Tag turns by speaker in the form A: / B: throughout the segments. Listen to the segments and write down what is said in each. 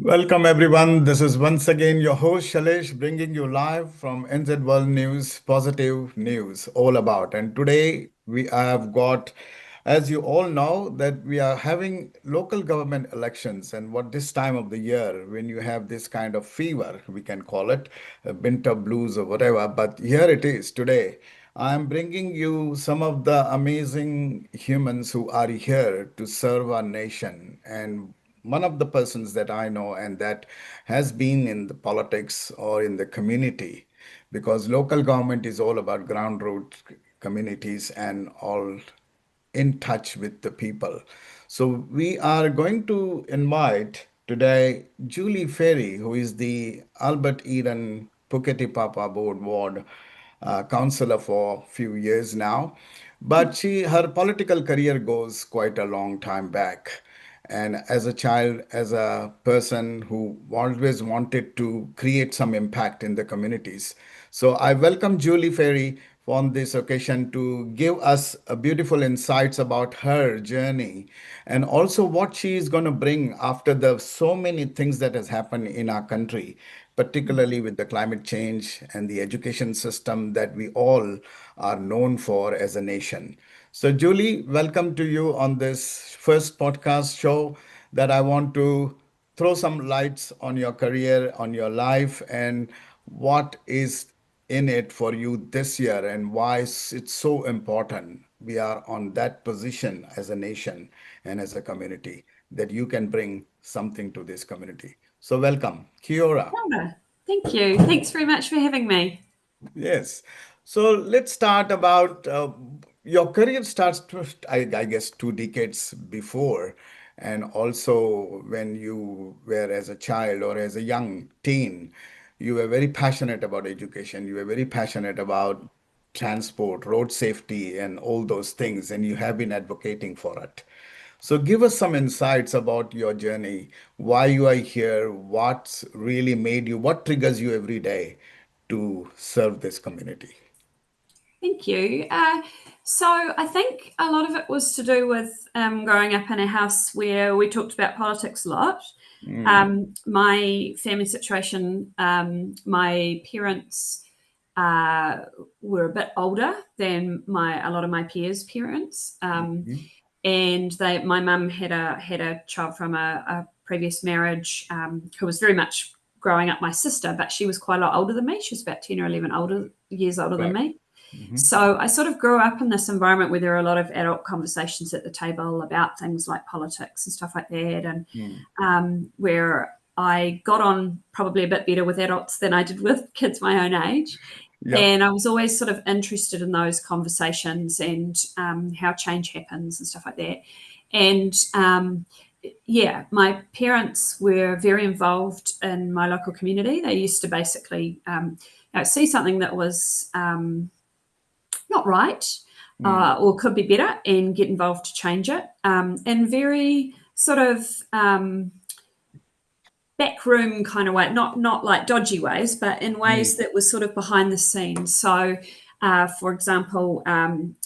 A: Welcome, everyone. This is once again your host, Shailesh, bringing you live from NZ World News, positive news all about. And today we have got, as you all know, that we are having local government elections. And what this time of the year, when you have this kind of fever, we can call it winter blues or whatever. But here it is today. I'm bringing you some of the amazing humans who are here to serve our nation. And one of the persons that I know and that has been in the politics or in the community, because local government is all about ground root communities and all in touch with the people. So we are going to invite today Julie Fairey, who is the Albert Eden Puketepapa Board Ward counselor for a few years now. But her political career goes quite a long time back. And as a child, as a person who always wanted to create some impact in the communities. So I welcome Julie Ferry on this occasion to give us a beautiful insights about her journey and also what she is going to bring after the so many things that has happened in our country, particularly with the climate change and the education system that we all are known for as a nation. So, Julie, welcome to you on this first podcast show that I want to throw some lights on your career, on your life, and what is in it for you this year and why it's so important. We are on that position as a nation and as a community that you can bring something to this community. So, welcome. Kia ora.
B: Wanda, thank you. Thanks very much for having me.
A: Yes. So let's start about your career starts, I guess, 2 decades before. And also when you were as a child or as a young teen, you were very passionate about education. You were very passionate about transport, road safety, and all those things. And you have been advocating for it. So give us some insights about your journey, why you are here, what's really made you, what triggers you every day to serve this community.
B: Thank you. So I think a lot of it was to do with growing up in a house where we talked about politics a lot.
A: Mm,
B: My family situation, my parents uh, were a bit older than a lot of my peers' parents,
A: mhm.
B: and my mum had a child from a previous marriage who was very much growing up my sister, but she was quite a lot older than me. She was about 10 or 11 years older than
A: Right.
B: me.
A: Mhm.
B: So I sort of grew up in this environment where there are a lot of adult conversations at the table about things like politics and stuff like that, and
A: Mm.
B: where I got on probably a bit better with adults than I did with kids my own age.
A: Yep.
B: And I was always sort of interested in those conversations and how change happens and stuff like that. And yeah, my parents were very involved in my local community. They used to basically see something that was not right
A: Mm.
B: or could be better and get involved to change it in very sort of backroom kind of way, not like dodgy ways, but in ways
A: Mm.
B: that was sort of behind the scenes. So, for example,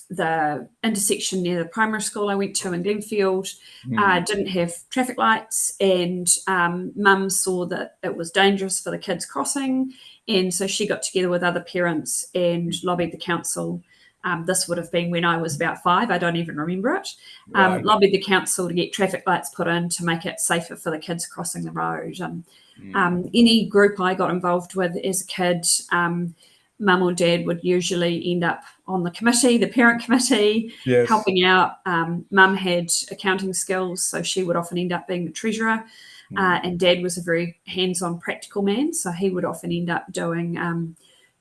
B: the intersection near the primary school I went to in Glenfield
A: Mm.
B: didn't have traffic lights, and Mum saw that it was dangerous for the kids crossing, and so she got together with other parents and lobbied the council. This would have been when I was about 5. I don't even remember it.
A: Right.
B: Lobbied the council to get traffic lights put in to make it safer for the kids crossing the road. And
A: Mm.
B: any group I got involved with as a kid, mum or dad would usually end up on the committee, the parent committee,
A: Yes.
B: helping out. Mum had accounting skills, so she would often end up being the treasurer.
A: Mm.
B: And dad was a very hands-on practical man, so he would often end up doing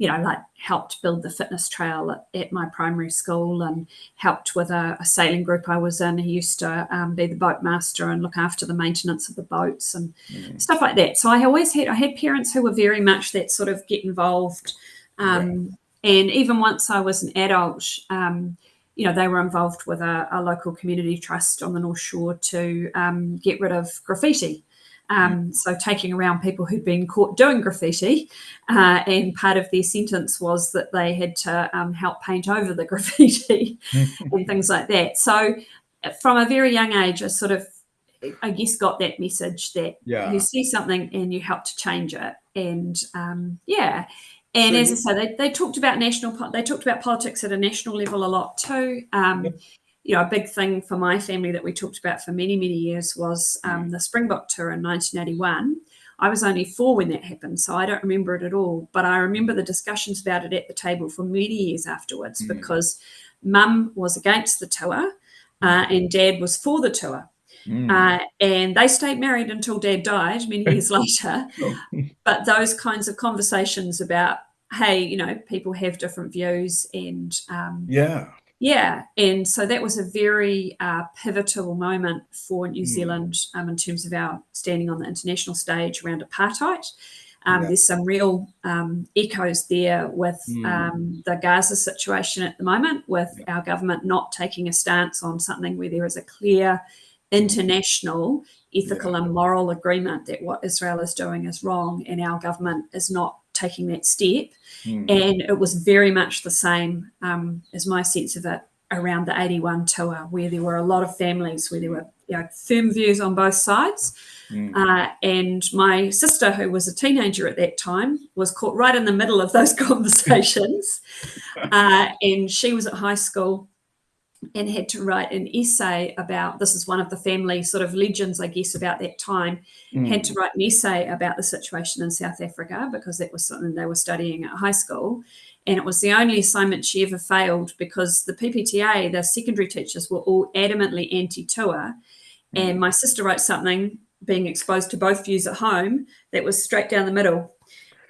B: like helped build the fitness trail at my primary school and helped with a sailing group I was in. He used to be the boat master and look after the maintenance of the boats and
A: Mm.
B: stuff like that. So I had parents who were very much that sort of get involved.
A: Yeah.
B: And even once I was an adult, they were involved with a local community trust on the North Shore to get rid of graffiti.
A: Mm.
B: So taking around people who'd been caught doing graffiti, and part of their sentence was that they had to help paint over the graffiti and things like that. So from a very young age, I sort of I guess, got that message that you
A: Yeah.
B: see something and you help to change it. And yeah,
A: So
B: and as I
A: you,
B: say, they talked about they talked about politics at a national level a lot too.
A: yeah.
B: A big thing for my family that we talked about for many, many years was
A: Mm,
B: the Springbok tour in 1981. I was only 4 when that happened, so I don't remember it at all. But I remember the discussions about it at the table for many years afterwards
A: mm,
B: because Mum was against the tour
A: mm,
B: and Dad was for the tour.
A: mm.
B: And they stayed married until Dad died many years later.
A: Oh,
B: But those kinds of conversations about, hey, people have different views, and
A: yeah.
B: yeah, and so that was a very pivotal moment for New
A: Mm,
B: Zealand in terms of our standing on the international stage around apartheid.
A: yeah.
B: There's some real echoes there with
A: Mm,
B: the Gaza situation at the moment, with
A: yeah.
B: our government not taking a stance on something where there is a clear
A: Mm,
B: international ethical
A: yeah.
B: and moral agreement that what Israel is doing is wrong, and our government is not taking that step.
A: Mm,
B: And it was very much the same as my sense of it around the 81 tour, where there were a lot of families where there
A: mm,
B: were firm views on both sides.
A: mm.
B: And my sister, who was a teenager at that time, was caught right in the middle of those conversations. And she was at high school and had to write an essay about, this is one of the family sort of legends, I guess, about that time, had to
A: Mm,
B: write an essay about the situation in South Africa because that was something they were studying at high school. And it was the only assignment she ever failed because the PPTA, the secondary teachers, were all adamantly anti-tour. And
A: mm.
B: my sister wrote something, being exposed to both views at home, that was straight down the middle.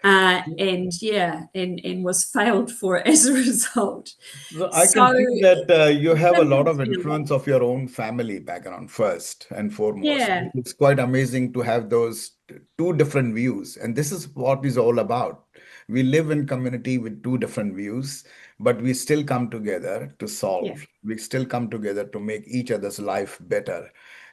B: And yeah, and was failed for it as a result.
A: So I can
B: So
A: see that you have a lot
B: pivotal
A: of
B: to your
A: influence
B: life.
A: of your own family background first and foremost.
B: Yeah,
A: It's quite amazing to have those two different views, and this is what is all about. We live in community with two different views, but we still come together to
B: yeah,
A: solve. We still come together to make each other's life better.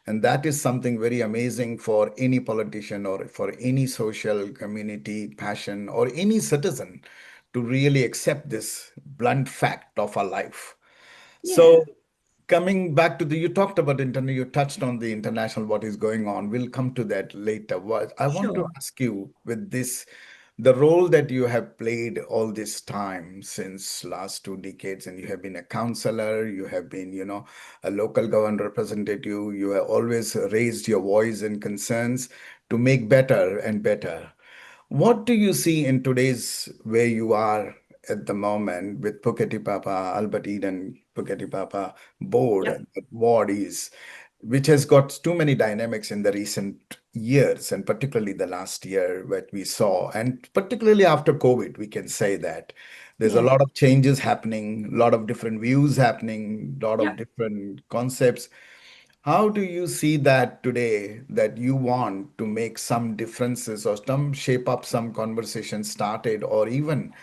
A: And that is something very amazing for any politician or for any social community passion or any citizen to really accept this blunt fact of our life.
B: yeah,
A: So, coming back to you talked about internet, you touched on the international, what is going on. We'll come to that later. What I want to
B: sure.
A: ask you with this, the role that you have played all this time since last 2 decades, and you have been a counselor, you have been, a local government representative, you have always raised your voice and concerns to make better and better. What do you see in today's where you are at the moment with Puketepapa, Albert Eden Puketepapa board,
B: Yep,
A: that ward is, which has got too many dynamics in the recent years, and particularly the last year what we saw, and particularly after COVID, we can say that there's a
B: yeah,
A: lot of changes happening, a lot of different views happening, a lot of
B: yep,
A: different concepts. How do you see that today that you want to make some differences or some shape up some conversation started or even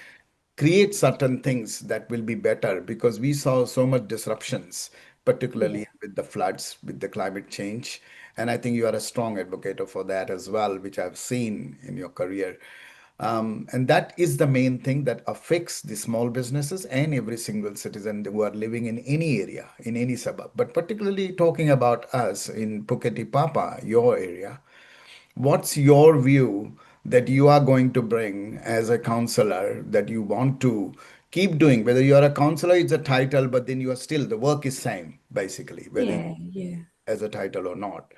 A: create certain things that will be better because we saw so much disruptions,
B: yeah,
A: particularly with the floods, with the climate change. And I think you are a strong advocate for that as well, which I've seen in your career. And that is the main thing that affects the small businesses and every single citizen who are living in any area, in any suburb. But particularly talking about us in Puketepapa, your area, what's your view that you are going to bring as a counselor that you want to keep doing? Whether you are a counselor, it's a title, but then you are still, the work is same, basically, whether
B: yeah, yeah,
A: as a title or not.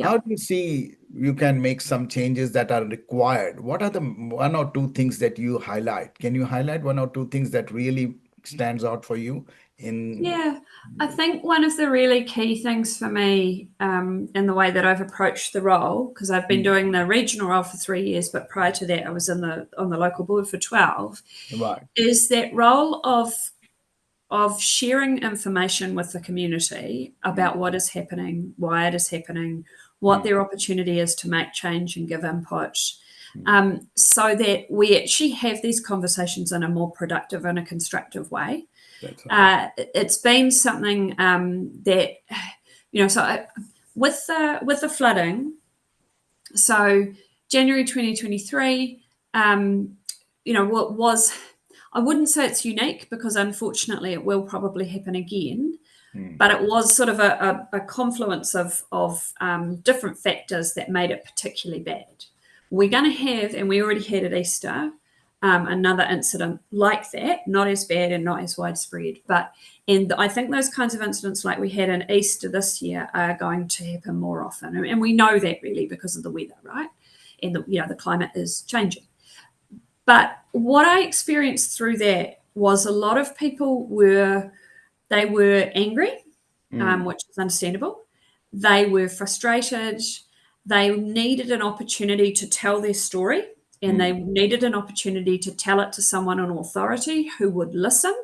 A: How
B: yep.
A: do you see you can make some changes that are required? What are the one or two things that you highlight? Can you highlight one or two things that really stands out for you in
B: Yeah, I think one of the really key things for me in the way that I've approached the role, because I've been
A: Mm,
B: doing the regional role for 3 years, but prior to that, I was on the local board for 12,
A: right?
B: is that role of sharing information with the community
A: Mm,
B: about what is happening, why it is happening, what
A: mm,
B: their opportunity is to make change and give input,
A: mm.
B: so that we actually have these conversations in a more productive and a constructive way.
A: That's right.
B: It's been something that so with the flooding, so January 2023, what was, I wouldn't say it's unique because unfortunately it will probably happen again.
A: Mm.
B: but it was sort of a confluence of different factors that made it particularly bad. We're going to have, and we already had at Easter, another incident like that, not as bad and not as widespread, but and I think those kinds of incidents like we had in Easter this year are going to happen more often, and we know that really because of the weather, right? And the climate is changing. But what I experienced through that was a lot of people were angry,
A: Mm.
B: which is understandable. They were frustrated. They needed an opportunity to tell their story, and they
A: Mm.
B: needed an opportunity to tell it to someone in authority who would listen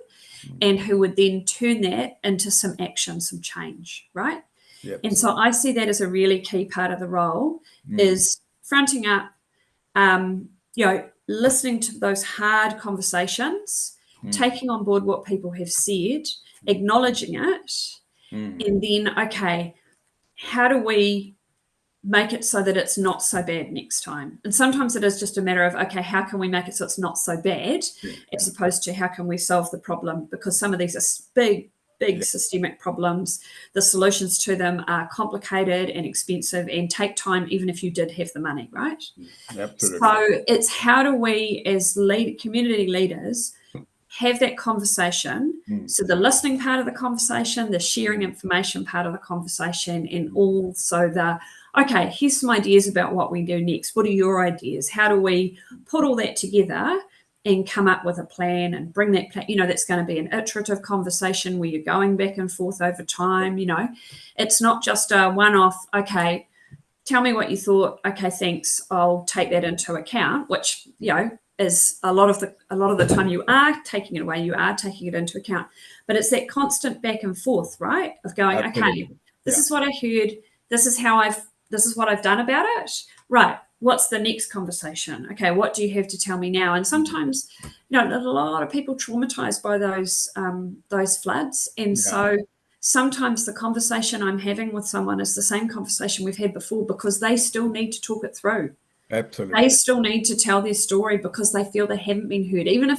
A: Mm.
B: and who would then turn that into some action, some change, right?
A: Yep.
B: And so I see that as a really key part of the role
A: Mm.
B: is fronting up, listening to those hard conversations,
A: Mm.
B: taking on board what people have said, acknowledging it,
A: Mm.
B: and then, okay, how do we make it so that it's not so bad next time? And sometimes it is just a matter of, okay, how can we make it so it's not so bad,
A: Yeah.
B: as
A: Yeah.
B: opposed to how can we solve the problem? Because some of these are big, big
A: Yeah.
B: systemic problems. The solutions to them are complicated and expensive and take time, even if you did have the money, right? So
A: Absolutely.
B: it's how do we, as community leaders, have that conversation.
A: Mm.
B: So the listening part of the conversation, the sharing
A: Mm.
B: information part of the conversation, and also the, okay, here's some ideas about what we do next. What are your ideas? How do we put all that together and come up with a plan and bring that plan? That's going to be an iterative conversation where you're going back and forth over time. It's not just a one-off, okay, tell me what you thought. Okay, thanks. I'll take that into account, which, is a lot of the time you are taking it away, you are taking it into account. But it's that constant back and forth, right? Of going, okay,
A: Absolutely.
B: this
A: Yeah.
B: is what I heard, this is what I've done about it. Right. What's the next conversation? Okay, what do you have to tell me now? And sometimes, a lot of people traumatized by those floods. And
A: Yeah.
B: so sometimes the conversation I'm having with someone is the same conversation we've had before because they still need to talk it through. They
A: Absolutely.
B: still need to tell their story because they feel they haven't been heard. Even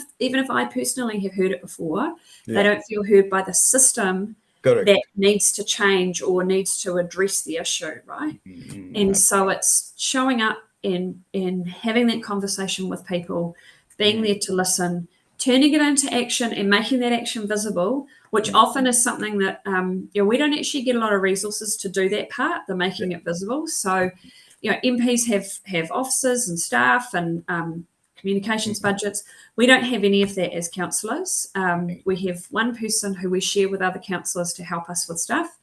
B: if I personally have heard it before, they
A: Yeah.
B: don't feel heard by the system that
A: Correct.
B: needs to change or needs to address the issue, right? And
A: Mm.
B: so it's showing up and having that conversation with people, being
A: Mm.
B: there to listen, turning it into action and making that action visible, which
A: Mm.
B: often is something that we don't actually get a lot of resources to do that part, the
A: Yeah.
B: making it visible. So, MPs have officers and staff and communications
A: Mm.
B: budgets. We don't have any of that as councillors. We have one person who we share with other councillors to help us with stuff.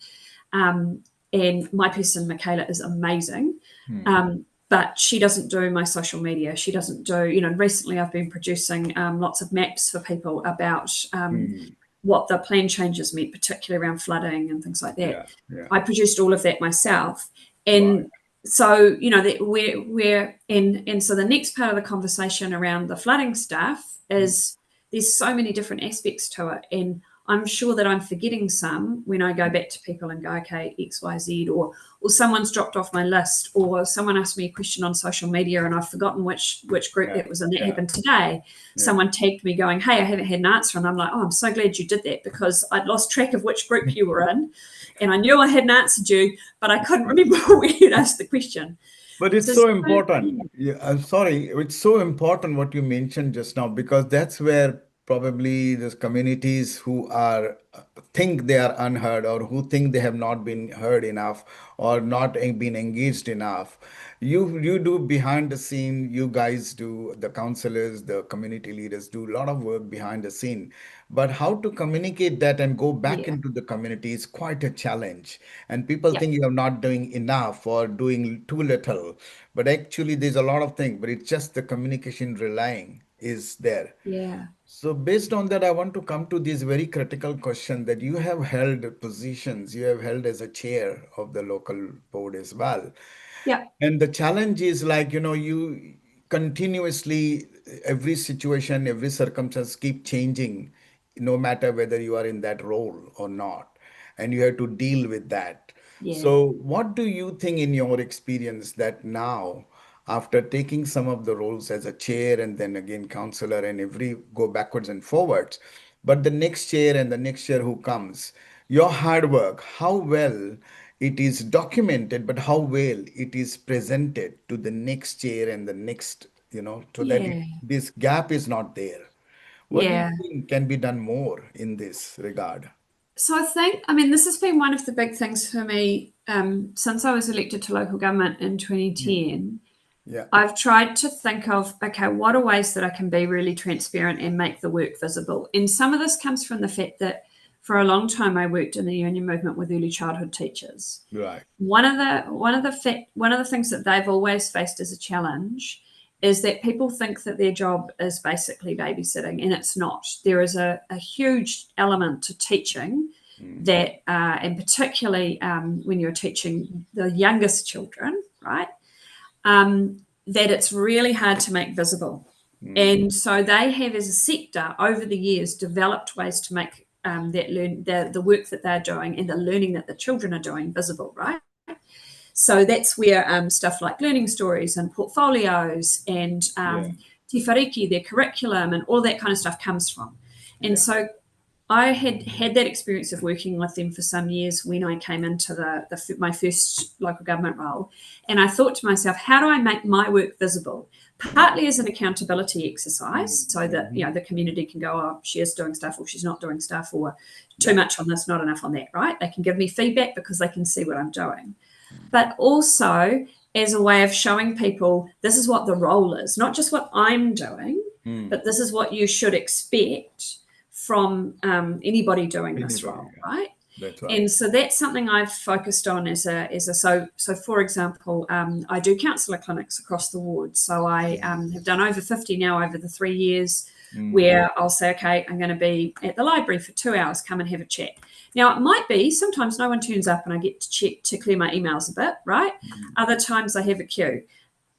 B: Um, and my person, Michaela, is amazing.
A: Mm.
B: But she doesn't do my social media. She doesn't do, recently I've been producing lots of maps for people about
A: Mm.
B: what the plan changes meant, particularly around flooding and things like that.
A: Yeah. Yeah.
B: I produced all of that myself.
A: Right.
B: And so, that and so the next part of the conversation around the flooding stuff
A: Mm.
B: is there's so many different aspects to it. And I'm sure that I'm forgetting some when I go back to people and go, okay, X, Y, Z, or someone's dropped off my list, or someone asked me a question on social media and I've forgotten which group
A: Yeah.
B: that was in. That
A: Yeah.
B: happened today.
A: Yeah.
B: Someone tagged me going, hey, I haven't had an answer. And I'm like, oh, I'm so glad you did that because I'd lost track of which group you were in. And I knew I hadn't answered you, but I couldn't remember when you'd asked the question.
A: But it's
B: So,
A: so important. Yeah, I'm sorry. It's so important what you mentioned just now because that's where probably those communities who are think they are unheard or who think they have not been heard enough or not been engaged enough. You do behind the scene. You guys do, the counselors, the community leaders do a lot of work behind the scene. But how to communicate that and go back
B: yeah,
A: into the community is quite a challenge. And people
B: yeah,
A: think you are not doing enough or doing too little. But actually, there's a lot of things, but it's just the communication relying is there.
B: yeah,
A: So based on that, I want to come to this very critical question that you have held positions, you have held as a chair of the local board as well.
B: yeah,
A: And the challenge is like, you continuously, every situation, every circumstance keep changing, no matter whether you are in that role or not. And you have to deal with that.
B: yeah,
A: So, what do you think in your experience that now, after taking some of the roles as a chair and then again counselor and every go backwards and forwards, but the next chair and the next chair who comes, your hard work, how well it is documented, but how well it is presented to the next chair and the next, so that
B: Yeah.
A: this gap is not there. What do you
B: Yeah.
A: think can be done more in this regard?
B: So I think, I mean, this has been one of the big things for me since I was elected to local government in
A: Mm.
B: 2010.
A: Yeah.
B: I've tried to think of, okay, what are ways that I can be really transparent and make the work visible? And some of this comes from the fact that for a long time I worked in the union movement with early childhood teachers.
A: Right.
B: One of the things that they've always faced as a challenge is that people think that their job is basically babysitting, and it's not. There is a huge element to teaching
A: Mm.
B: that, and particularly when you're teaching the youngest children, right? That it's really hard to make visible.
A: Mm.
B: And so they have, as a sector, over the years, developed ways to make the work that they're doing and the learning that the children are doing visible, right? So that's where stuff like learning stories and portfolios and
A: Yeah.
B: Te Whariki, their curriculum, and all that kind of stuff comes from. And
A: Yeah.
B: so I had that experience of working with them for some years when I came into my first local government role, and I thought to myself, how do I make my work visible?
A: Mm.
B: Partly as an accountability exercise,
A: Mm.
B: so that
A: Mhm.
B: the community can go, oh, she's doing stuff or she's not doing stuff, or too
A: Yeah.
B: much on this, not enough on that. Right? They can give me feedback because they can see what I'm doing, but also as a way of showing people this is what the role is, not just what I'm doing,
A: Mm.
B: but this is what you should expect from anybody doing this
A: Anybody.
B: role,
A: Yeah.
B: right?
A: That's right.
B: And so that's something I've focused on so for example, I do counsellor clinics across the ward. So I have done over 50 now over the 3 years,
A: Mm.
B: where I'll say, okay, I'm going to be at the library for 2 hours, come and have a chat. Now, it might be sometimes no one turns up and I get to check to clear my emails a bit, right?
A: Mm.
B: Other times I have a queue.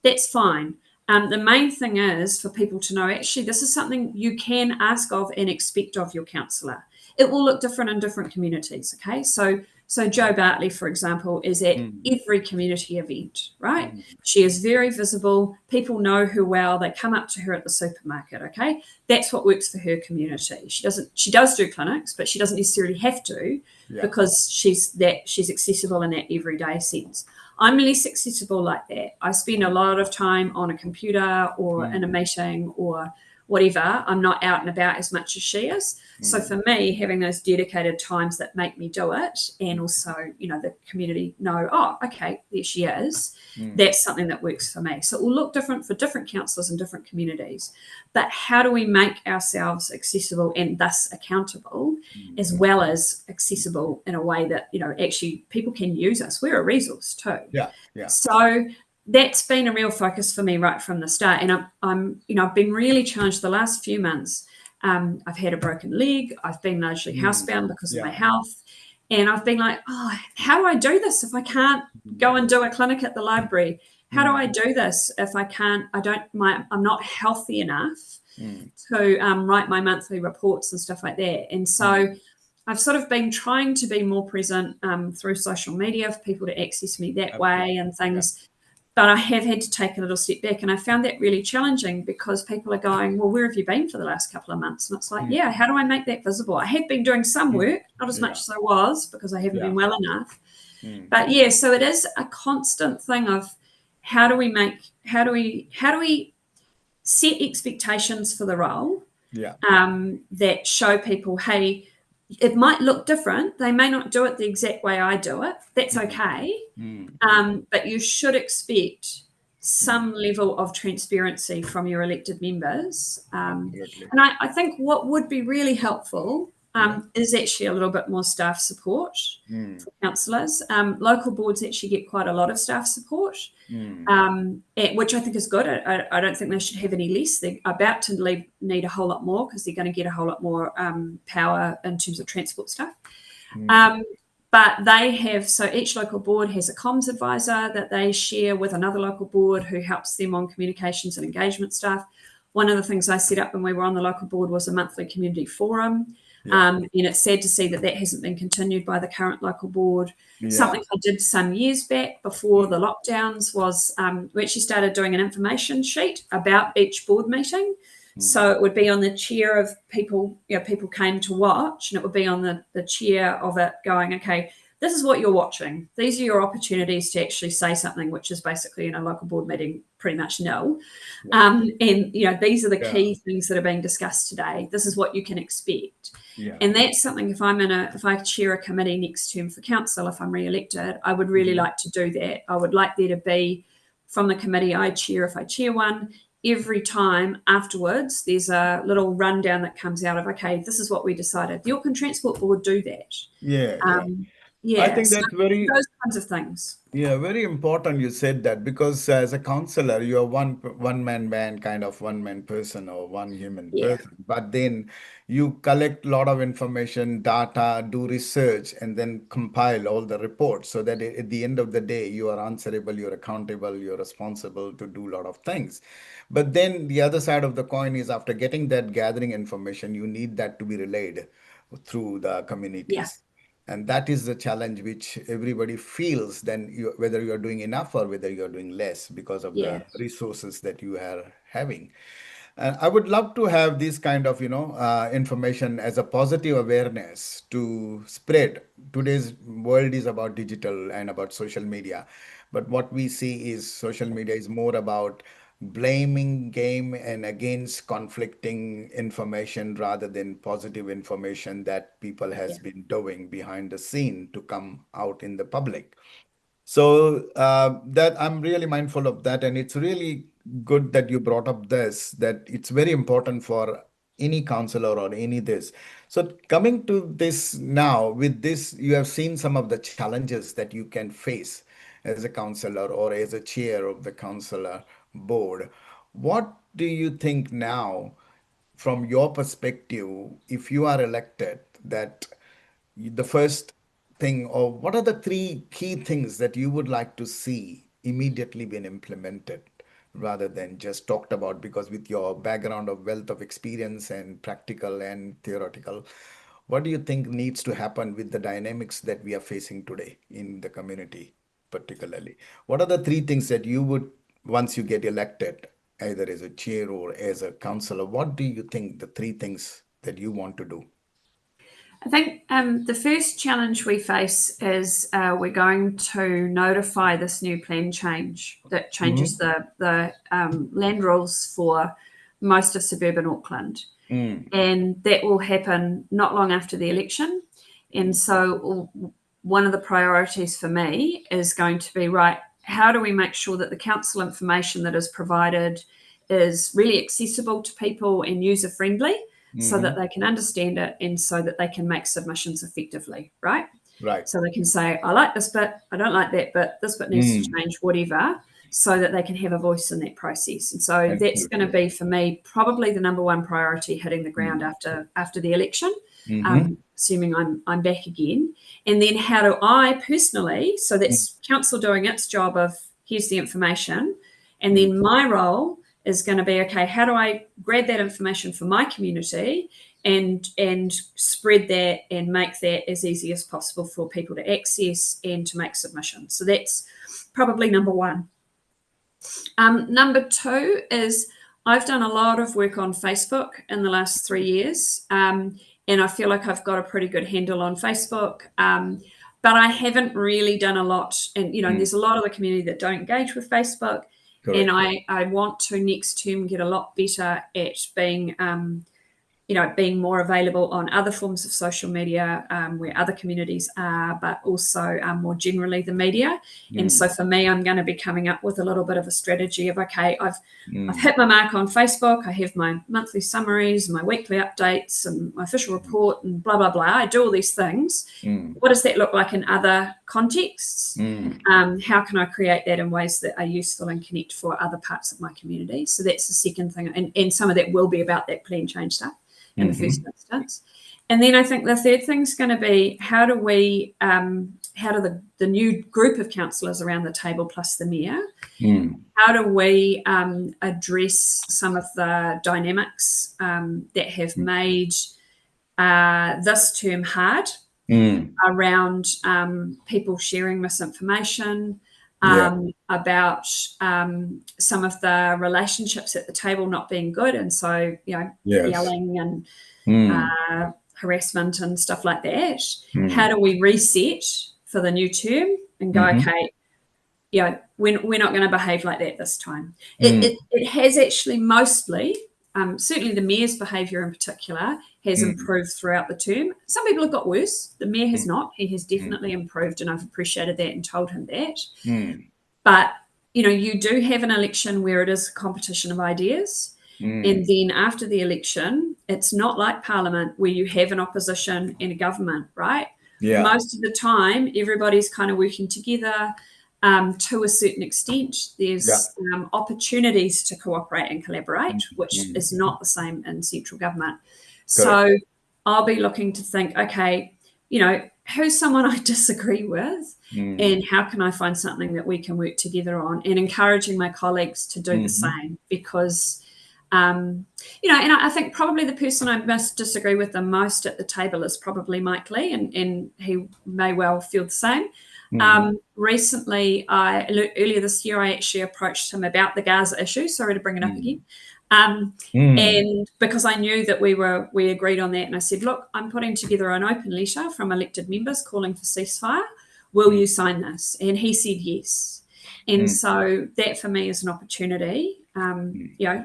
B: That's fine. The main thing is for people to know, actually, this is something you can ask of and expect of your counsellor. It will look different in different communities. Okay. So Joe Bartley, for example, is at
A: Mm.
B: every community event, right?
A: Mm.
B: She is very visible. People know her well. They come up to her at the supermarket. Okay. That's what works for her community. She does do clinics, but she doesn't necessarily have to,
A: Yeah.
B: because she's accessible in that everyday sense. I'm less accessible like that. I spend a lot of time on a computer or in a
A: Mm.
B: meeting or whatever. I'm not out and about as much as she is. So
A: Mm.
B: for me, having those dedicated times that make me do it, and also, the community know, oh, okay, there she is,
A: Mm.
B: that's something that works for me. So it will look different for different councillors in different communities. But how do we make ourselves accessible and thus accountable, as
A: Mm.
B: well as accessible in a way that, actually people can use us? We're a resource too.
A: Yeah. Yeah.
B: So that's been a real focus for me right from the start. And I've been really challenged the last few months. I've had a broken leg. I've been largely
A: Mm.
B: housebound because of my
A: Yeah.
B: health. And I've been like, oh, how do I do this if I can't go and do a clinic at the library? How do
A: Mm.
B: I do this if I'm not healthy enough
A: Mm.
B: to write my monthly reports and stuff like that? And
A: Mm.
B: so I've sort of been trying to be more present through social media for people to access me that way
A: Absolutely.
B: and
A: Yeah.
B: things. But I have had to take a little step back, and I found that really challenging because people are going, well, where have you been for the last couple of months? And it's like,
A: Mm.
B: yeah, how do I make that visible? I have been doing some
A: Mm.
B: work, not as much
A: Yeah.
B: as I was because I haven't
A: Yeah.
B: been well enough.
A: Mm.
B: But yeah, so it is a constant thing of how do we set expectations for the role,
A: Yeah.
B: that show people, hey, it might look different. They may not do it the exact way I do it. That's
A: Mm.
B: okay.
A: Mm.
B: But you should expect
A: Mm.
B: some level of transparency from your elected members.
A: Absolutely.
B: And I think what would be really helpful
A: Yeah.
B: is actually a little bit more staff support
A: Mm.
B: for councillors. Local boards actually get quite a lot of staff support,
A: Mm.
B: which I think is good. I don't think they should have any less. They're about to need a whole lot more because they're going to get a whole lot more power in terms of transport stuff.
A: Mm.
B: Um, but so each local board has a comms advisor that they share with another local board who helps them on communications and engagement stuff. One of the things I set up when we were on the local board was a monthly community forum.
A: Yeah.
B: And it's sad to see that hasn't been continued by the current local board.
A: Yeah.
B: Something I did some years back before the lockdowns was we actually started doing an information sheet about each board meeting. So it would be on the chair of people, people came to watch, and it would be on the chair of it going, okay, this is what you're watching. These are your opportunities to actually say something, which is basically in a local board meeting, pretty much nil. And these are the
A: Yeah.
B: key things that are being discussed today. This is what you can expect.
A: Yeah.
B: And that's something, if I chair a committee next term for council, if I'm re-elected, I would really like to do that. I would like there to be, from the committee I chair, if I chair one, every time afterwards, there's a little rundown that comes out of, okay, this is what we decided. The Auckland Transport Board do that.
A: Yeah. Yeah. I
B: Yeah,
A: think
B: so
A: that's very,
B: those kinds of things.
A: yeah, very important you said that, because as a counselor, you're one man band, kind of one man person or one human
B: Yeah,
A: person. But then you collect a lot of information, data, do research, and then compile all the reports so that at the end of the day, you are answerable, you're accountable, you're responsible to do a lot of things. But then the other side of the coin is, after getting that gathering information, you need that to be relayed through the
B: yeah,
A: communities. And that is the challenge which everybody feels, then whether you are doing enough or whether you are doing less because of
B: yeah,
A: the resources that you are having. And I would love to have this kind of, information as a positive awareness to spread. Today's world is about digital and about social media. But what we see is social media is more about blaming game and against conflicting information rather than positive information that people has
B: yeah.
A: been doing behind the scene to come out in the public. So that I'm really mindful of that, and it's really good that you brought up this, that it's very important for any counselor or any this. So coming to this now, with this, you have seen some of the challenges that you can face as a counselor or as a chair of the counselor board. What do you think now, from your perspective, if you are elected, that the first thing, or what are the three key things that you would like to see immediately being implemented rather than just talked about? Because with your background of wealth of experience and practical and theoretical, what do you think needs to happen with the dynamics that we are facing today in the community, particularly? What are the three things that you would, once you get elected, either as a chair or as a councillor, what do you think the three things that you want to do?
B: I think the first challenge we face is we're going to notify this new plan change that changes
A: Mm-hmm.
B: the land rules for most of suburban Auckland.
A: Mm.
B: And that will happen not long after the election. And so one of the priorities for me is going to be, right, how do we make sure that the council information that is provided is really accessible to people and user friendly so that
A: Mm-hmm.
B: they can understand it and so that they can make submissions effectively, right?
A: Right.
B: So they can say, I like this bit, I don't like that bit, this bit needs to
A: Mm.
B: change, whatever, so that they can have a voice in that process. And so that's going to
A: Absolutely.
B: be for me probably the number one priority, hitting the ground
A: Mm.
B: after the election,
A: Mm-hmm.
B: assuming I'm back again. And then how do I personally, so that's council doing its job of here's the information, and
A: Mm.
B: then my role is going to be, okay, how do I grab that information for my community and spread that and make that as easy as possible for people to access and to make submissions. So that's probably number one. Number two is I've done a lot of work on Facebook in the last 3 years, and I feel like I've got a pretty good handle on Facebook. But I haven't really done a lot, and
A: Mm.
B: there's a lot of the community that don't engage with Facebook, and
A: Correct.
B: I want to next term get a lot better at being more available on other forms of social media where other communities are, but also more generally the media. And so
A: Mm.
B: for me, I'm going to be coming up with a little bit of a strategy of, okay, I've
A: Mm.
B: hit my mark on Facebook. I have my monthly summaries, my weekly updates, and my official report, and blah blah blah. I do all these things.
A: Mm.
B: What does that look like in other contexts?
A: Mm.
B: How can I create that in ways that are useful and connect for other parts of my community? So that's the second thing, and some of that will be about that plan change stuff in the first
A: Mm-hmm.
B: instance. And then I think the third thing is going to be how do the new group of councillors around the table plus the mayor,
A: Mm.
B: how do we address some of the dynamics that have made this term hard
A: Mm.
B: around people sharing misinformation,
A: Yeah.
B: about some of the relationships at the table not being good, and so
A: Yes.
B: yelling and
A: Mm.
B: harassment and stuff like that. How
A: Mm.
B: do we reset for the new term and go,
A: Mm-hmm.
B: okay, we're not going to behave like that this time.
A: Mm.
B: It has actually mostly, certainly the mayor's behaviour in particular, has
A: Mm.
B: improved throughout the term. Some people have got worse. The mayor has
A: Mm.
B: not. He has
A: Mm.
B: definitely improved, and I've appreciated that and told him that.
A: Mm.
B: But you do have an election where it is a competition of ideas. And
A: Mm.
B: then after the election, it's not like Parliament where you have an opposition and a government, right?
A: Yeah.
B: Most of the time, everybody's kind of working together to a certain extent.
A: Yeah.
B: There's opportunities to cooperate and collaborate,
A: Mm.
B: which is
A: Mm.
B: not the same in central government.
A: Correct.
B: So I'll be looking to think, okay, who's someone I disagree with?
A: Mm.
B: And how can I find something that we can work together on, and encouraging my colleagues to do the
A: Mm-hmm.
B: same, because and I think probably the person I must disagree with the most at the table is probably Mike Lee, and he may well feel the same.
A: Mm-hmm.
B: Recently, earlier this year, I actually approached him about the Gaza issue. Sorry to bring it up
A: Mm.
B: again. Um,
A: Mm.
B: and because I knew that we agreed on that, and I said, look, I'm putting together an open letter from elected members calling for ceasefire. Will
A: Mm.
B: you sign this? And he said yes. And
A: Mm.
B: so that for me is an opportunity,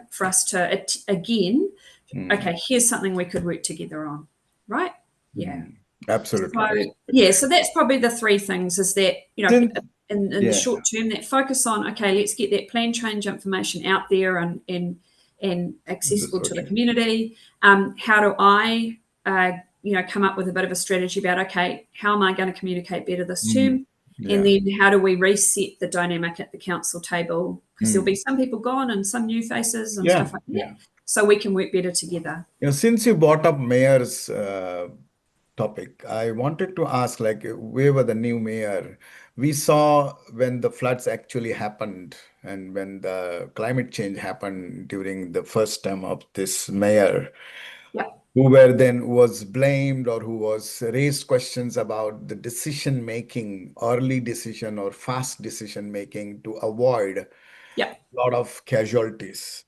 B: for us to again,
A: Mm.
B: okay, here's something we could work together on, right? Yeah.
A: Mm. Absolutely.
B: So
A: Absolutely.
B: yeah, so that's probably the three things, is that
A: Since,
B: in the
A: yeah,
B: short term, that focus on, okay, let's get that plan change information out there and
A: the
B: accessible to the
A: social.
B: community. How do I come up with a bit of a strategy about, okay, how am I going to communicate better this
A: Mm.
B: term? And
A: Yeah.
B: then how do we reset the dynamic at the council table? Because there'll
A: Mm.
B: be some people gone and some new faces and
A: Yeah.
B: stuff like that.
A: Yeah.
B: So we can work better together.
A: Since you brought up mayor's topic, I wanted to ask, like, where were the new mayor? We saw when the floods actually happened and when the climate change happened during the first term of this mayor,
B: Yep,
A: who was blamed or who was raised questions about the decision making, early decision or fast decision making to avoid a
B: yep,
A: lot of casualties.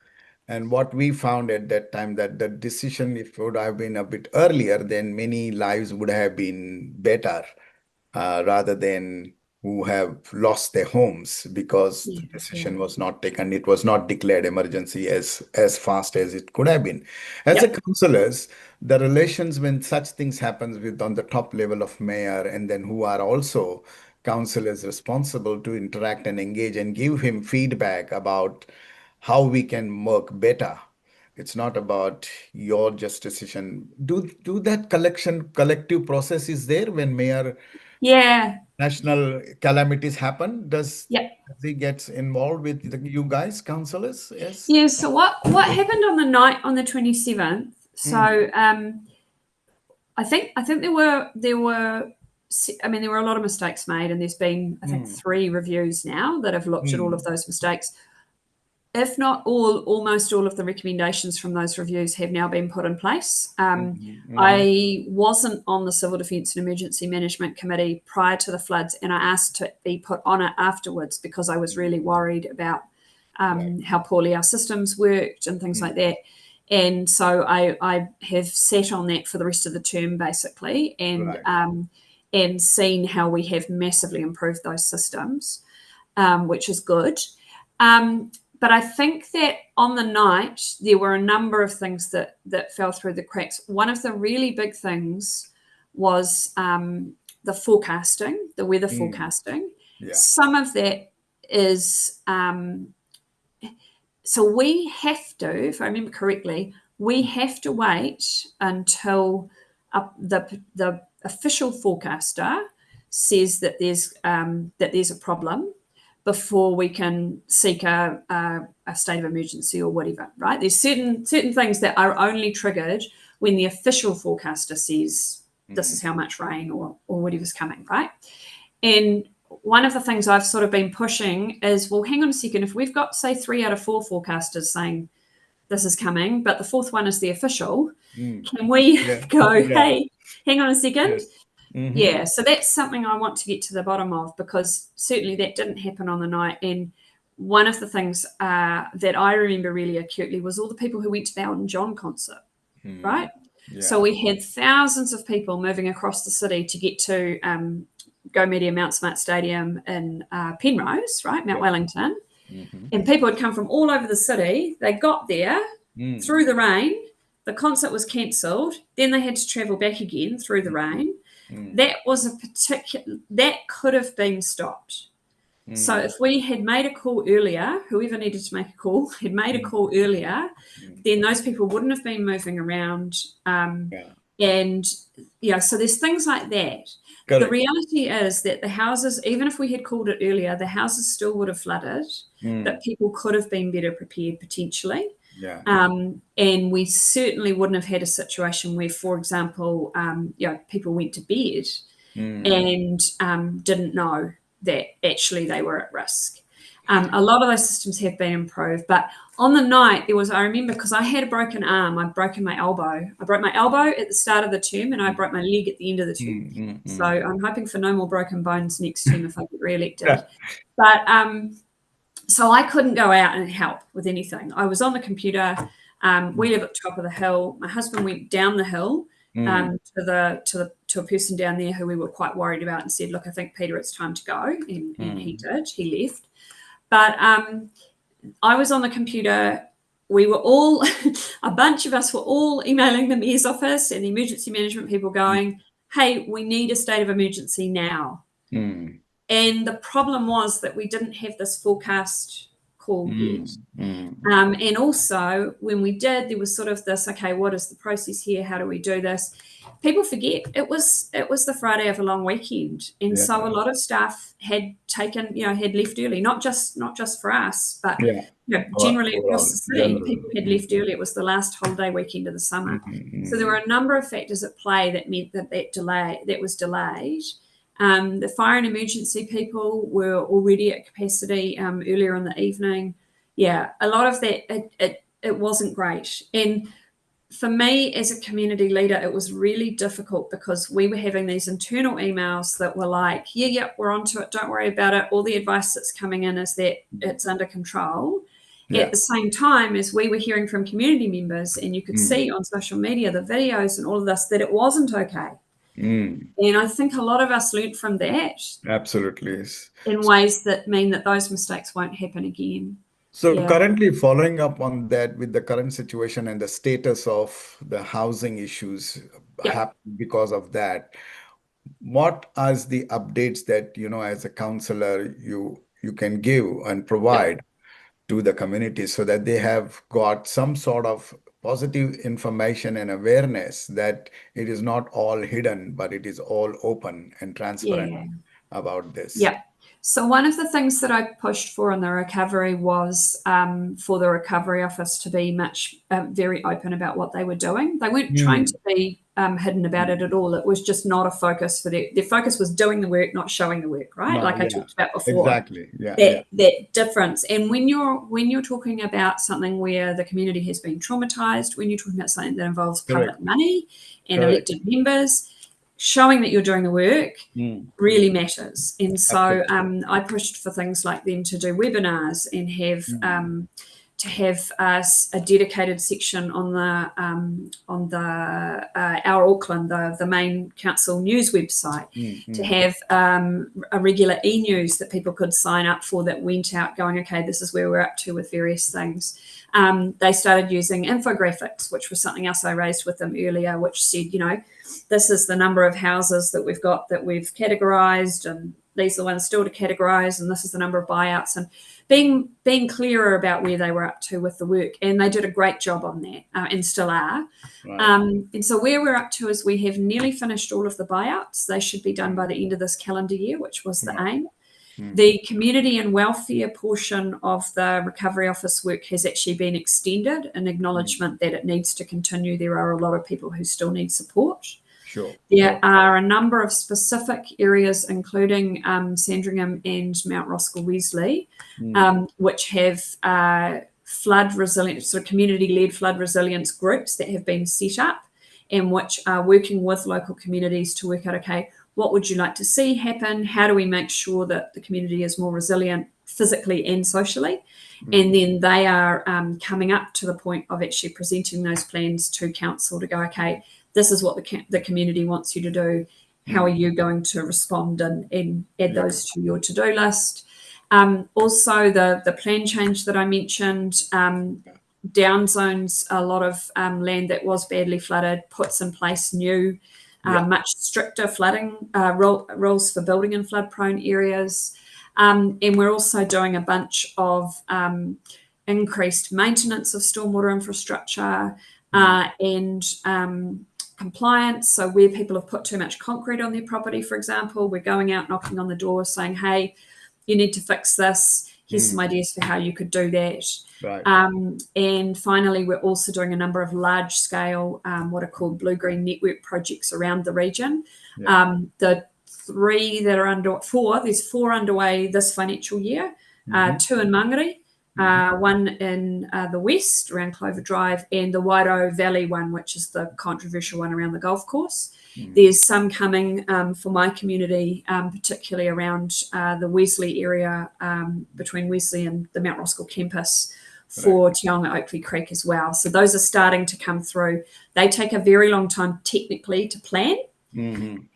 A: And what we found at that time, that the decision, if it would have been a bit earlier, then many lives would have been better, rather than who have lost their homes because
B: yeah,
A: the
B: yeah,
A: decision was not taken. It was not declared emergency as fast as it could have been. As a
B: yep.
A: councillors, the relations when such things happens with on the top level of mayor, and then who are also councillors responsible to interact and engage and give him feedback about how we can work better. It's not about your just decision. Do that collective process is there when mayor
B: Yeah,
A: national calamities happen?
B: yep.
A: Does he gets involved with you guys, councillors? Yes.
B: Yeah, so what happened on the night on the 27th?
A: Mm.
B: So I think there were I mean, there were a lot of mistakes made, and there's been, I think,
A: Mm.
B: 3 reviews now that have looked at all of
A: Mm.
B: those mistakes. If not all, almost all of the recommendations from those reviews have now been put in place.
A: Mhm. Mhm.
B: I wasn't on the Civil Defence and Emergency Management Committee prior to the floods, and I asked to be put on it afterwards because I was really worried about
A: Right.
B: how poorly our systems worked and things like
A: Mm.
B: that. And so I have sat on that for the rest of the term, basically,
A: Right.
B: and seen how we have massively improved those systems, which is good. But I think that on the night there were a number of things that fell through the cracks. One of the really big things was the forecasting, the weather
A: Mm.
B: forecasting.
A: Yeah.
B: Some of that is so we have to, if I remember correctly, we have to wait until the official forecaster says that there's a problem before we can seek a state of emergency or whatever. Right? There's certain things that are only triggered when the official forecaster says this
A: Mm.
B: is how much rain or whatever's coming. Right? And one of the things I've sort of been pushing is, well, hang on a second. If we've got, say, 3 out of 4 forecasters saying this is coming, but the fourth one is the official,
A: Mm.
B: can we
A: Yeah.
B: go,
A: Yeah.
B: hey, hang on a second?
A: Yes. Mm-hmm.
B: Yeah, so that's something I want to get to the bottom of, because certainly that didn't happen on the night. And one of the things that I remember really acutely was all the people who went to the Elton John concert,
A: Mm.
B: right? So
A: Yeah.
B: we had thousands of people moving across the city to get to Go Media Mount Smart Stadium in Penrose, right, Mount
A: Yeah.
B: Wellington.
A: Mm-hmm.
B: And people had come from all over the city. They got there
A: Mm.
B: through the rain. The concert was cancelled. Then they had to travel back again through the
A: Mm.
B: rain.
A: Mm.
B: That was a particular, that could have been stopped. So
A: Mm.
B: if we had made a call earlier, whoever needed to make a call had made a
A: Mm.
B: call earlier,
A: Mm.
B: then those people wouldn't have been moving around.
A: Yeah.
B: And yeah, so there's things like that. The
A: Correct.
B: reality is that the houses, even if we had called it earlier, the houses still would have flooded,
A: Mm.
B: but people could have been better prepared potentially.
A: Yeah.
B: And we certainly wouldn't have had a situation where, for example, people went to bed
A: Mm.
B: and didn't know that actually they were at risk. A lot of those systems have been improved, but on the night there was, I remember, because I had a broken arm, I'd broken my elbow. I broke my elbow at the start of the term and I broke my leg at the end of the term.
A: Mm. Mm.
B: So
A: Mm.
B: I'm hoping for no more broken bones next term if I get re-elected.
A: Yeah.
B: But so I couldn't go out and help with anything. I was on the computer. We live at the top of the hill. My husband went down the hill
A: Mm.
B: to a person down there who we were quite worried about and said, "Look, I think Peter, it's time to go." And he
A: Mm.
B: did. He left. But I was on the computer. We were all, a bunch of us were all emailing the mayor's office and the emergency management people going, "Hey, we need a state of emergency now."
A: Mm.
B: And the problem was that we didn't have this forecast call yet.
A: Mm. Mm.
B: And also, when we did, there was sort of this, okay, what is the process here? How do we do this? People forget it was the Friday of a long weekend, and
A: Yeah.
B: so a lot of staff had taken, had left early. Not just for us, but
A: Yeah.
B: generally across
A: Overall,
B: the city,
A: general.
B: people had
A: Mm.
B: left early. It was the last holiday weekend of the
A: Mm.
B: summer, so there
A: Mm.
B: were a number of factors at play that meant that was delayed. The fire and emergency people were already at capacity earlier in the evening. Yeah, a lot of that, it wasn't great. And for me as a community leader, it was really difficult because we were having these internal emails that were like, yeah, we're onto it. Don't worry about it. All the advice that's coming in is that it's under control. At
A: Yeah.
B: the same time as we were hearing from community members, and you could
A: Mm.
B: see on social media, the videos and all of this, that it wasn't okay.
A: Mm.
B: And I think a lot of us learned from that
A: Absolutely.
B: in ways that mean that those mistakes won't happen again.
A: So
B: Yeah.
A: currently following up on that with the current situation and the status of the housing issues
B: Yep.
A: happening because of that, what are the updates that, as a counselor, you can give and
B: Yep.
A: provide to the community so that they have got some sort of positive information and awareness that it is not all hidden, but it is all open and transparent
B: Yeah.
A: about this.
B: Yep. So one of the things that I pushed for in the recovery was for the recovery office to be very open about what they were doing. They weren't trying
A: Mm.
B: to be hidden about it at all. It was just not a focus for their focus was doing the work, not showing the work, right?
A: No,
B: Like I
A: yeah,
B: talked about before.
A: exactly. Yeah, yeah.
B: That difference. And when you're talking about something where the community has been traumatized, when you're talking about something that involves
A: Correct.
B: public money and
A: Correct.
B: elected members, showing that you're doing the work
A: Mm.
B: really matters. And so
A: Absolutely.
B: I pushed for things like them to do webinars and have
A: Mm.
B: a dedicated section on the Our Auckland, the main council news website, to
A: Mm.
B: have a regular e-news that people could sign up for that went out going, okay, this is where we're up to with various things. They started using infographics, which was something else I raised with them earlier, which said, this is the number of houses that we've got that we've categorized, and these are the ones still to categorize, and this is the number of buyouts, and being clearer about where they were up to with the work. And they did a great job on that, and still are.
A: Right.
B: And so where we're up to is we have nearly finished all of the buyouts. They should be done by the end of this calendar year, which was the
A: Wow.
B: aim.
A: Mm.
B: The community and welfare portion of the recovery office work has actually been extended in acknowledgement that it needs to continue. There are a lot of people who still need support.
A: Sure.
B: There are a number of specific areas, including Sandringham and Mount Roskill Wesley, which have flood resilience, sort of community-led flood resilience groups that have been set up, and which are working with local communities to work out, okay, what would you like to see happen? How do we make sure that the community is more resilient physically and socially? And then they are coming up to the point of actually presenting those plans to council to go, okay, this is what the community wants you to do. How are you going to respond and add
A: Yeah.
B: those to your to-do list? Also, the plan change that I mentioned, down zones a lot of land that was badly flooded, puts in place new,
A: Yeah.
B: much stricter flooding rules for building in flood-prone areas. And we're also doing a bunch of increased maintenance of stormwater infrastructure and compliance. So where people have put too much concrete on their property, for example, we're going out knocking on the door saying, hey, you need to fix this. Here's some ideas for how you could do that.
A: Right.
B: And finally, we're also doing a number of large-scale, what are called blue-green network projects around the region.
A: Yeah.
B: The there's four underway this financial year, two in Mangere, one in the west around Clover Drive, and the Wairau Valley one, which is the controversial one around the golf course. There's some coming for my community, particularly around the Wesley area, between Wesley and the Mount Roskill campus, for
A: Right.
B: Te Aonga Oakley Creek as well. So those are starting to come through. They take a very long time technically to plan,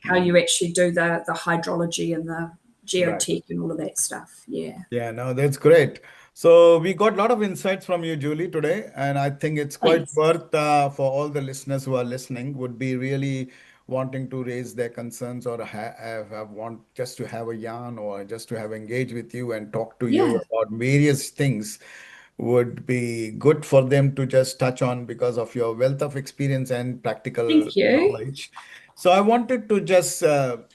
B: how you actually do the hydrology and the
A: Right.
B: geotech and all of that stuff. Yeah.
A: Yeah, no, that's great. So we got a lot of insights from you, Julie, today, and I think it's quite
B: Thanks.
A: worth for all the listeners who are listening would be really wanting to raise their concerns or have want just to have a yarn or just to have engage with you and talk to you
B: Yeah.
A: about various things would be good for them to just touch on because of your wealth of experience and practical
B: Thank you.
A: knowledge. So I wanted to just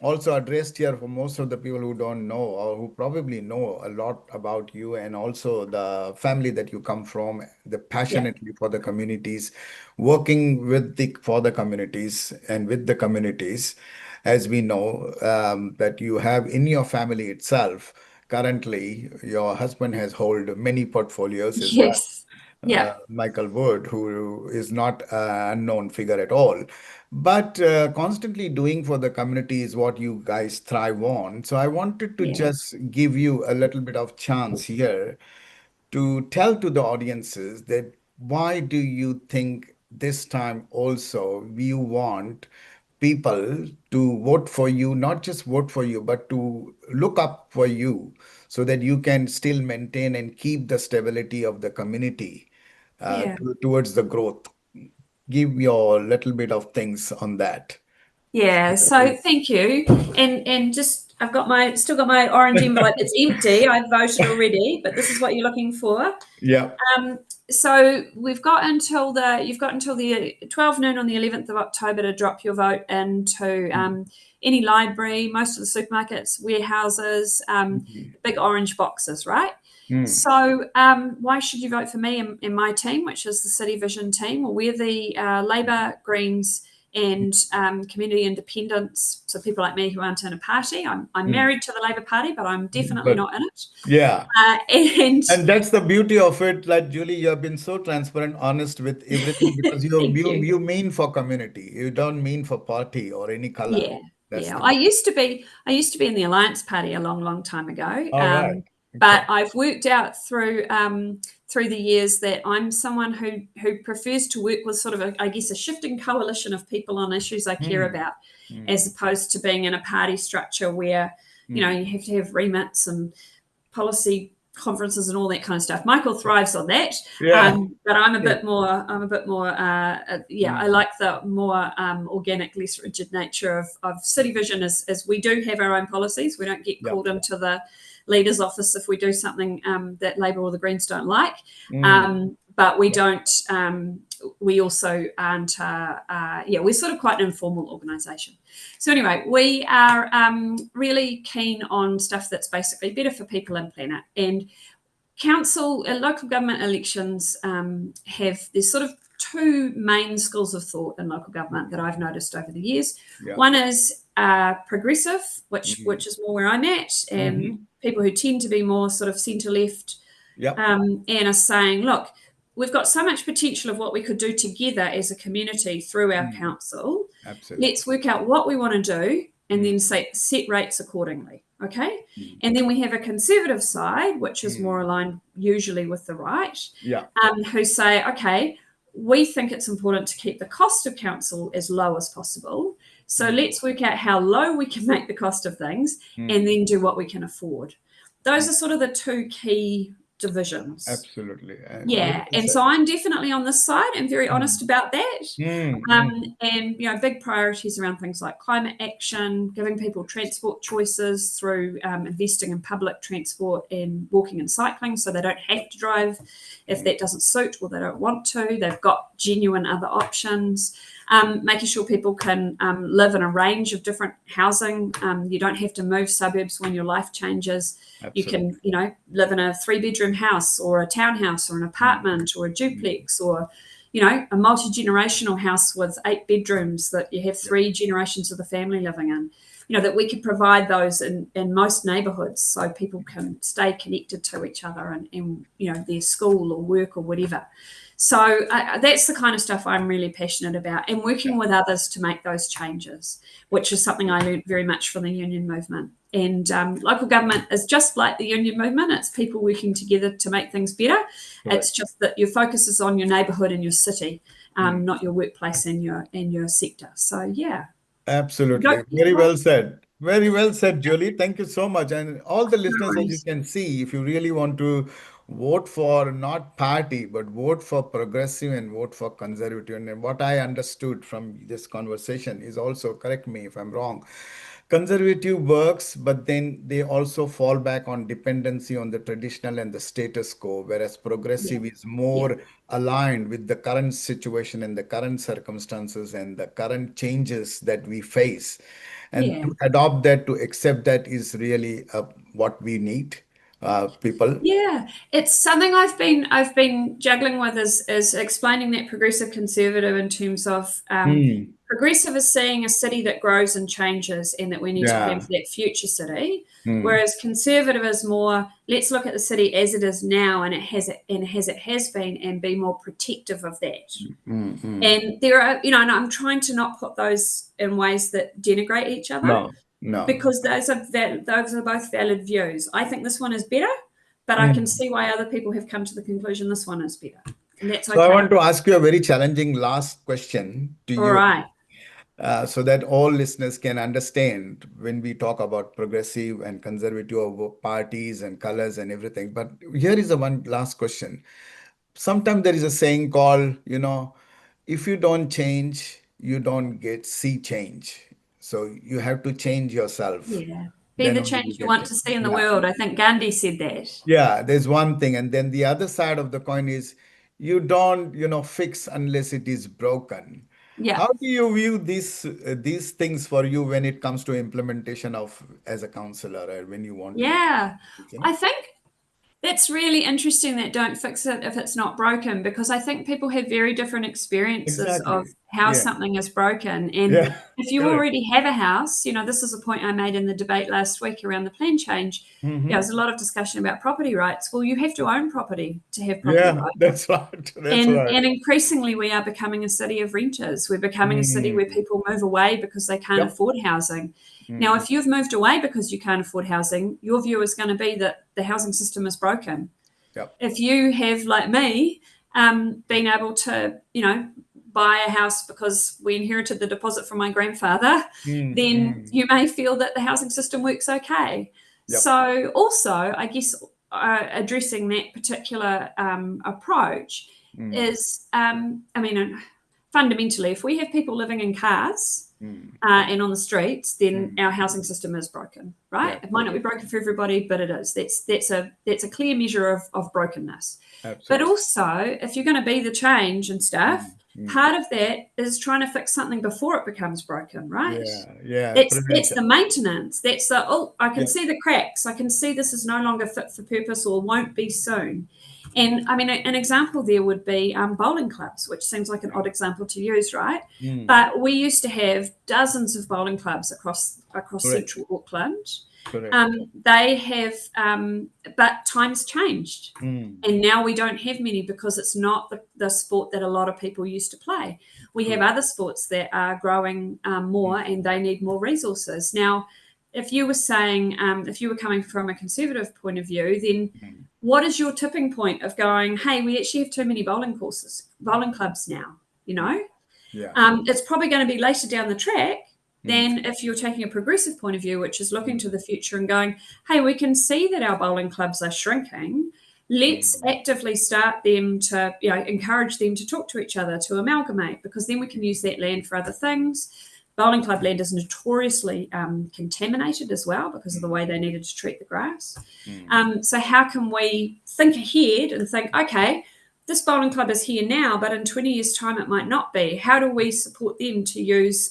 A: also address here for most of the people who don't know or who probably know a lot about you and also the family that you come from, the
B: Yeah.
A: passionately for the communities, working with the for the communities and with the communities, as we know that you have in your family itself. Currently, your husband has hold many portfolios. His dad,
B: Yes. Yeah.
A: Michael Wood, who is not an unknown figure at all, but constantly doing for the community is what you guys thrive on. So I wanted to
B: Yeah.
A: just give you a little bit of chance here to tell to the audiences that why do you think this time also you want people to vote for you, not just vote for you, but to look up for you so that you can still maintain and keep the stability of the community
B: Yeah.
A: towards the growth. Give your little bit of things on that.
B: Yeah. So thank you. And just I've got my still got my orange envelope. It's empty. I've voted already, but this is what you're looking for.
A: Yeah.
B: Um, so you've got until the 12 noon on the 11th of October to drop your vote into any library, most of the supermarkets, warehouses,
A: Mhm.
B: big orange boxes, right?
A: Mm.
B: So why should you vote for me and my team, which is the City Vision team? Well, we're the Labour, Greens, and community independents. So people like me who aren't in a party. I'm
A: Mm.
B: married to the Labour Party, but I'm definitely
A: But
B: not in it.
A: yeah.
B: And
A: And that's the beauty of it, like Julie, you have been so transparent, honest with everything because
B: thank you.
A: you mean for community. You don't mean for party or any color.
B: Yeah,
A: That's
B: yeah.
A: the
B: I used to be in the Alliance Party a long, long time ago.
A: all right.
B: But
A: Okay.
B: I've worked out through the years that I'm someone who prefers to work with sort of I guess a shifting coalition of people on issues I care
A: Mm,
B: about, as
A: mm,
B: opposed to being in a party structure where
A: mm.
B: you have to have remits and policy conferences and all that kind of stuff. Michael thrives on that,
A: Yeah.
B: but I'm a
A: Good.
B: bit more. I'm a bit more. Yeah, I
A: Mm,
B: like the more organic, less rigid nature of City Vision. As we do have our own policies, we don't get
A: yeah.
B: called into the leader's office if we do something that Labor or the Greens don't like.
A: Mm,
B: But we
A: yeah.
B: don't. We also aren't. Yeah, we're sort of quite an informal organisation. So anyway, we are really keen on stuff that's basically better for people and planet. And council, local government elections have there's sort of two main schools of thought in local government that I've noticed over the years.
A: Yeah.
B: One is progressive, which
A: Mm,
B: which is more where I'm at, and
A: hmm.
B: people who tend to be more sort of centre left,
A: Yep.
B: and are saying, look, we've got so much potential of what we could do together as a community through our
A: Mm,
B: council.
A: absolutely.
B: Let's work out what we want to do and then set rates accordingly. Okay.
A: mm,
B: And then we have a conservative side, which is more
A: mm.
B: aligned usually with the right,
A: Yeah,
B: who say, okay, we think it's important to keep the cost of council as low as possible. So
A: mm,
B: let's work out how low we can make the cost of things and
A: mm,
B: then do what we can afford. Those
A: mm.
B: are sort of the two key divisions.
A: Absolutely. Very
B: Yeah,
A: well
B: and
A: said.
B: so I'm definitely on this side and very
A: Mm,
B: honest about that.
A: mm, mm.
B: And big priorities around things like climate action, giving people transport choices through investing in public transport and walking and cycling, so they don't have to drive if that doesn't suit or they don't want to. They've got genuine other options. Making sure people can live in a range of different housing. You don't have to move suburbs when your life changes. You can,
A: Absolutely.
B: live in a 3-bedroom house or a townhouse or an
A: Mm,
B: apartment or a
A: mm.
B: duplex or, a multi-generational house with 8 bedrooms that you have
A: Yep.
B: 3 generations of the family living in. That we could provide those in most neighbourhoods so people can stay connected to each other and their school or work or whatever. So that's the kind of stuff I'm really passionate about, and
A: Yeah.
B: working with others to make those changes, which is something I learned very much from the union movement. And local government is just like the union movement. It's people working together to make things better. It's
A: Correct.
B: just that your focus is on your neighbourhood and your city,
A: Mm.
B: not your workplace and your sector. So yeah,
A: Absolutely.
B: go,
A: Very well said. Very well said, Julie. Thank you so much. And all the
B: no
A: listeners, as you
B: worries.
A: can see, if you really want to vote for not party, but vote for progressive and vote for conservative. And what I understood from this conversation is also, correct me if I'm wrong, conservative works, but then they also fall back on dependency on the traditional and the status quo, whereas
B: Yeah,
A: progressive is
B: yeah,
A: more aligned with the current situation and the current circumstances and the current changes that we face. And
B: yeah.
A: to adopt that, to accept that is really what we need, people.
B: Yeah, it's something I've been juggling with is explaining that progressive conservative in terms of
A: Hmm.
B: progressive is seeing a city that grows and changes and that we need to plan
A: Yeah.
B: for that future city,
A: Hmm.
B: whereas conservative is more let's look at the city as it is now and it has been and be more protective of that.
A: Hmm. Hmm.
B: And there are and I'm trying to not put those in ways that denigrate each other
A: No, no.
B: because those are both valid views. I think this one is better, but I can
A: Hmm.
B: see why other people have come to the conclusion this one is better, and that's
A: So I
B: okay.
A: want to ask you a very challenging last question to
B: All
A: you.
B: right.
A: So that all listeners can understand when we talk about progressive and conservative parties and colors and everything. But here is a one last question. Sometimes there is a saying called, if you don't change, you don't get see change. So you have to change yourself.
B: Yeah. Be
A: Then
B: the
A: only
B: change
A: you
B: you
A: get
B: want
A: change.
B: to see in the
A: Yeah.
B: world. I think Gandhi said that.
A: Yeah, there's one thing. And then the other side of the coin is you don't, fix unless it is broken.
B: Yeah.
A: How do you view these things for you when it comes to implementation of as a counselor or when you want to do
B: Yeah.
A: anything?
B: I think that's really interesting that don't fix it if it's not broken, because I think people have very different experiences of
A: Exactly.
B: how
A: Yeah.
B: something is broken. And
A: Yeah.
B: if you
A: Correct.
B: already have a house, this is a point I made in the debate last week around the plan change.
A: Hmm.
B: There's a lot of discussion about property rights. Well, you have to own property to have property
A: Yeah,
B: rights.
A: that's right. That's right.
B: And increasingly, we are becoming a city of renters. We're becoming a city where
A: Mm.
B: people move away because they can't
A: Yep.
B: afford housing. Now,
A: Hmm.
B: if you've moved away because you can't afford housing, your view is going to be that the housing system is broken.
A: Yep.
B: If you have, like me, been able to, buy a house because we inherited the deposit from my grandfather,
A: Mm.
B: then
A: Mm.
B: you may feel that the housing system works okay.
A: Yep.
B: So, also, I guess addressing that particular approach
A: Mm.
B: is, fundamentally, if we have people living in cars
A: Mm.
B: and on the streets, then
A: Mm.
B: our housing system is broken, right?
A: Yeah,
B: It might not be
A: correct.
B: broken for everybody, but it is. That's a clear measure of brokenness. But
A: Absolutely.
B: also, if you're going to be the change and stuff,
A: Mm. Mm.
B: part of that is trying to fix something before it becomes broken, right?
A: Yeah, yeah,
B: That's the
A: prevention.
B: maintenance. That's the I can
A: Yep.
B: see the cracks. I can see this is no longer fit for purpose or won't be soon. And I mean, an example there would be bowling clubs, which seems like an odd example to use, right?
A: Mm.
B: But we used to have dozens of bowling clubs across
A: Correct.
B: central Auckland.
A: Correct.
B: They have, but times changed.
A: Mm.
B: And now we don't have many because it's not the sport that a lot of people used to play. We have
A: True.
B: other sports that are growing more
A: Mm.
B: and they need more resources. Now, if you were saying, if you were coming from a conservative point of view, then
A: Mm.
B: what is your tipping point of going, hey, we actually have too many bowling courses, bowling clubs now, you
A: Mm.
B: know?
A: Yeah.
B: It's probably going to be later down the track
A: Mm.
B: than if you're taking a progressive point of view, which is looking to
A: Mm.
B: the future and going, hey, we can see that our bowling clubs are shrinking. Let's
A: Mm.
B: actively start them to, encourage them to talk to each other, to amalgamate, because then we can use that land for other things. Bowling club land is notoriously contaminated as well because of the way
A: Mm.
B: they needed to treat the grass.
A: Mm.
B: So, how can we think ahead and think, okay, this bowling club is here now, but in 20 years' time, it might not be. How do we support them to use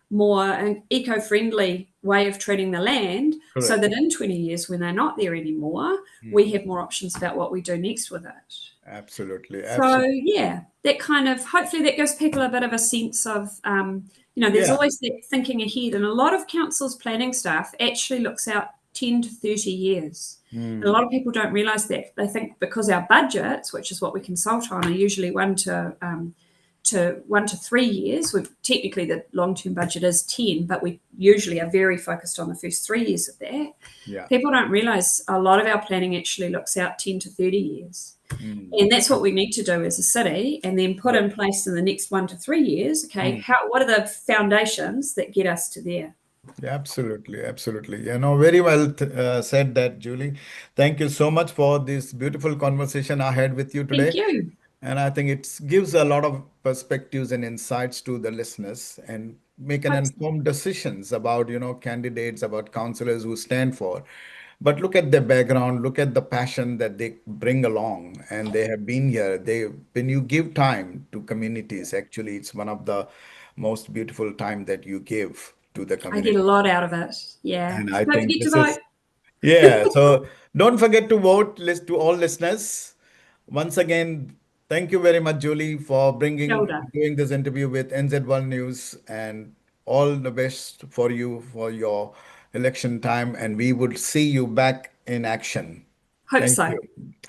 B: more an eco friendly way of treating the land so
A: Correct.
B: that in 20 years, when they're not there anymore, we
A: Mm.
B: have more options about what we do next with it?
A: Absolutely.
B: So,
A: Absolutely.
B: yeah, that kind of hopefully that gives people a bit of a sense of, there's
A: Yeah.
B: always that thinking ahead. And a lot of council's planning staff actually looks out 10 to 30 years. And a lot
A: Mm.
B: of people don't realise that. They think because our budgets, which is what we consult on, are usually 1 to 3 years. Technically the long-term budget is 10, but we usually are very focused on the first 3 years of that.
A: Yeah.
B: People don't realise a lot of our planning actually looks out 10 to 30 years.
A: Mm.
B: And that's what we need to do as a city, and then put in
A: Correct.
B: place in the next 1 to 3 years. Okay,
A: Mm.
B: what are the foundations that get us to there?
A: Yeah, absolutely, absolutely. Very well said that, Julie. Thank you so much for this beautiful conversation I had with you
B: Thank
A: today.
B: you.
A: And I think it gives a lot of perspectives and insights to the listeners and make an
B: Hope so.
A: informed decisions about, candidates, about counselors who stand for. But look at their background, look at the passion that they bring along, and they have been here. When you give time to communities, actually, it's one of the most beautiful time that you give to the
B: I get
A: community.
B: a lot out of it. Yeah.
A: And I
B: Don't
A: think
B: forget to
A: this
B: vote.
A: is yeah, so don't forget to vote, list to all listeners. Once again, thank you very much, Julie, for
B: Kia ora.
A: doing this interview with NZ1 News, and all the best for you for your election time. And we would see you back in action.
B: Hope
A: Thank
B: so.
A: you.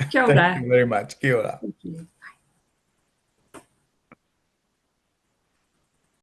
B: Kia
A: Thank
B: ora.
A: you very much. Kia ora.
B: Thank you.